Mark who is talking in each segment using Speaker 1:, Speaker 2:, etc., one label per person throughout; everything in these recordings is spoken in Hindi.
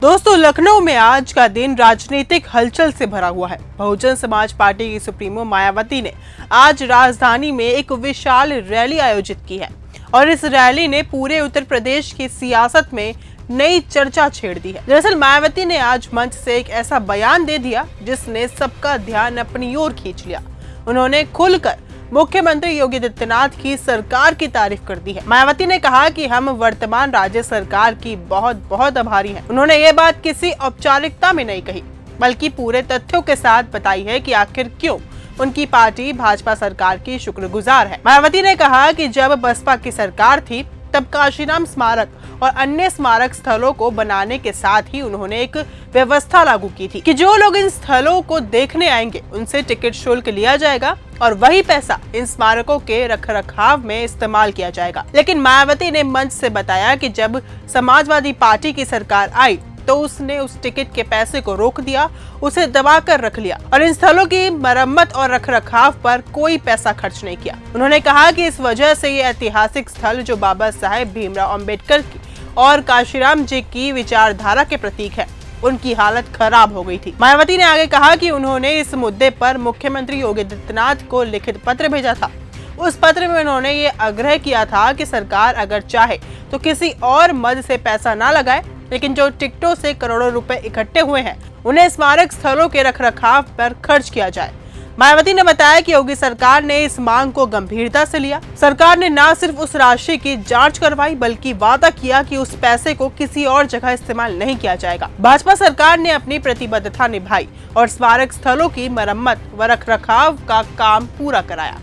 Speaker 1: दोस्तों, लखनऊ में आज का दिन राजनीतिक हलचल से भरा हुआ है। बहुजन समाज पार्टी की सुप्रीमो मायावती ने आज राजधानी में एक विशाल रैली आयोजित की है और इस रैली ने पूरे उत्तर प्रदेश की सियासत में नई चर्चा छेड़ दी है। दरअसल मायावती ने आज मंच से एक ऐसा बयान दे दिया जिसने सबका ध्यान अपनी ओर खींच लिया। उन्होंने खुलकर मुख्यमंत्री योगी आदित्यनाथ की सरकार की तारीफ कर दी है। मायावती ने कहा कि हम वर्तमान राज्य सरकार की बहुत बहुत आभारी हैं। उन्होंने ये बात किसी औपचारिकता में नहीं कही, बल्कि पूरे तथ्यों के साथ बताई है कि आखिर क्यों उनकी पार्टी भाजपा सरकार की शुक्रगुजार है। मायावती ने कहा कि जब बसपा की सरकार थी तब काशीराम स्मारक और अन्य स्मारक स्थलों को बनाने के साथ ही उन्होंने एक व्यवस्था लागू की थी कि जो लोग इन स्थलों को देखने आएंगे उनसे टिकट शुल्क लिया जाएगा और वही पैसा इन स्मारकों के रखरखाव में इस्तेमाल किया जाएगा। लेकिन मायावती ने मंच से बताया कि जब समाजवादी पार्टी की सरकार आई तो उसने उस टिकट के पैसे को रोक दिया, उसे दबा कर रख लिया और इन स्थलों की मरम्मत और रखरखाव पर कोई पैसा खर्च नहीं किया। उन्होंने कहा कि इस वजह से ये ऐतिहासिक स्थल जो बाबा साहेब भीमराव अंबेडकर की और काशीराम जी की विचारधारा के प्रतीक है, उनकी हालत खराब हो गई थी। मायावती ने आगे कहा कि उन्होंने इस मुद्दे पर मुख्यमंत्री योगी आदित्यनाथ को लिखित पत्र भेजा था। उस पत्र में उन्होंने ये आग्रह किया था कि सरकार अगर चाहे तो किसी और मद से पैसा न लगाए, लेकिन जो टिकटों से करोड़ों रुपए इकट्ठे हुए हैं उन्हें स्मारक स्थलों के रखरखाव पर खर्च किया जाए। मायावती ने बताया कि योगी सरकार ने इस मांग को गंभीरता से लिया। सरकार ने न सिर्फ उस राशि की जांच करवाई बल्कि वादा किया कि उस पैसे को किसी और जगह इस्तेमाल नहीं किया जाएगा। भाजपा सरकार ने अपनी प्रतिबद्धता निभाई और स्मारक स्थलों की मरम्मत व रखरखाव का काम पूरा कराया।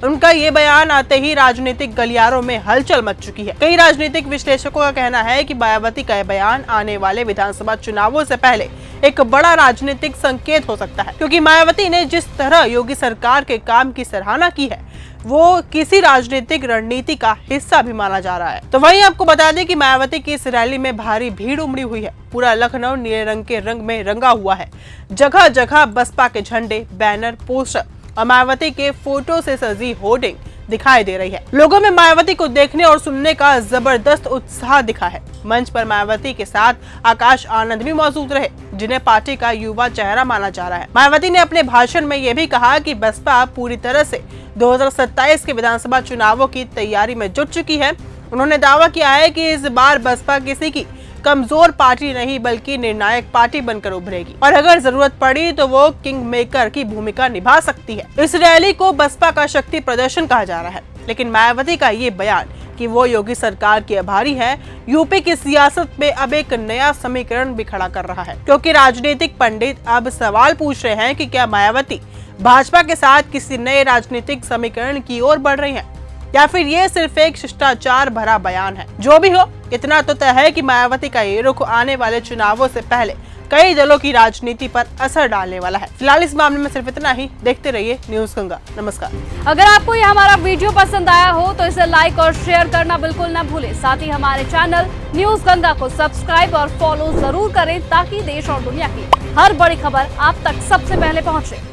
Speaker 1: उनका ये बयान आते ही राजनीतिक गलियारों में हलचल मच चुकी है। कई राजनीतिक विश्लेषकों का कहना है कि मायावती का यह बयान आने वाले विधानसभा चुनावों से पहले एक बड़ा राजनीतिक संकेत हो सकता है, क्योंकि मायावती ने जिस तरह योगी सरकार के काम की सराहना की है वो किसी राजनीतिक रणनीति का हिस्सा भी माना जा रहा है। तो वहीं आपको बता दें कि मायावती की इस रैली में भारी भीड़ उमड़ी हुई है। पूरा लखनऊ नीले रंग के रंग में रंगा हुआ है। जगह जगह बसपा के झंडे, बैनर, पोस्टर और मायावती के फोटो से सजी होर्डिंग दिखाई दे रही है। लोगों में मायावती को देखने और सुनने का जबरदस्त उत्साह दिखा है। मंच पर मायावती के साथ आकाश आनंद भी मौजूद रहे, जिन्हें पार्टी का युवा चेहरा माना जा रहा है। मायावती ने अपने भाषण में ये भी कहा कि बसपा पूरी तरह से 2027 के विधानसभा चुनावों की तैयारी में जुट चुकी है। उन्होंने दावा किया है कि इस बार बसपा किसी की कमजोर पार्टी नहीं बल्कि निर्णायक पार्टी बनकर उभरेगी और अगर जरूरत पड़ी तो वो किंग मेकर की भूमिका निभा सकती है। इस रैली को बसपा का शक्ति प्रदर्शन कहा जा रहा है, लेकिन मायावती का ये बयान कि वो योगी सरकार की आभारी है, यूपी की सियासत में अब एक नया समीकरण भी खड़ा कर रहा है, क्योंकि राजनीतिक पंडित अब सवाल पूछ रहे हैं कि क्या मायावती भाजपा के साथ किसी नए राजनीतिक समीकरण की ओर बढ़ रही है या फिर ये सिर्फ एक शिष्टाचार भरा बयान है। जो भी हो, इतना तो तय है कि मायावती का ये रुख आने वाले चुनावों से पहले कई दलों की राजनीति पर असर डालने वाला है। फिलहाल इस मामले में सिर्फ इतना ही। देखते रहिए न्यूज गंगा। नमस्कार।
Speaker 2: अगर आपको ये हमारा वीडियो पसंद आया हो तो इसे लाइक और शेयर करना बिल्कुल न भूलें। साथ ही हमारे चैनल न्यूज गंगा को सब्सक्राइब और फॉलो जरूर करें ताकि देश और दुनिया की हर बड़ी खबर आप तक सबसे पहले पहुँचे।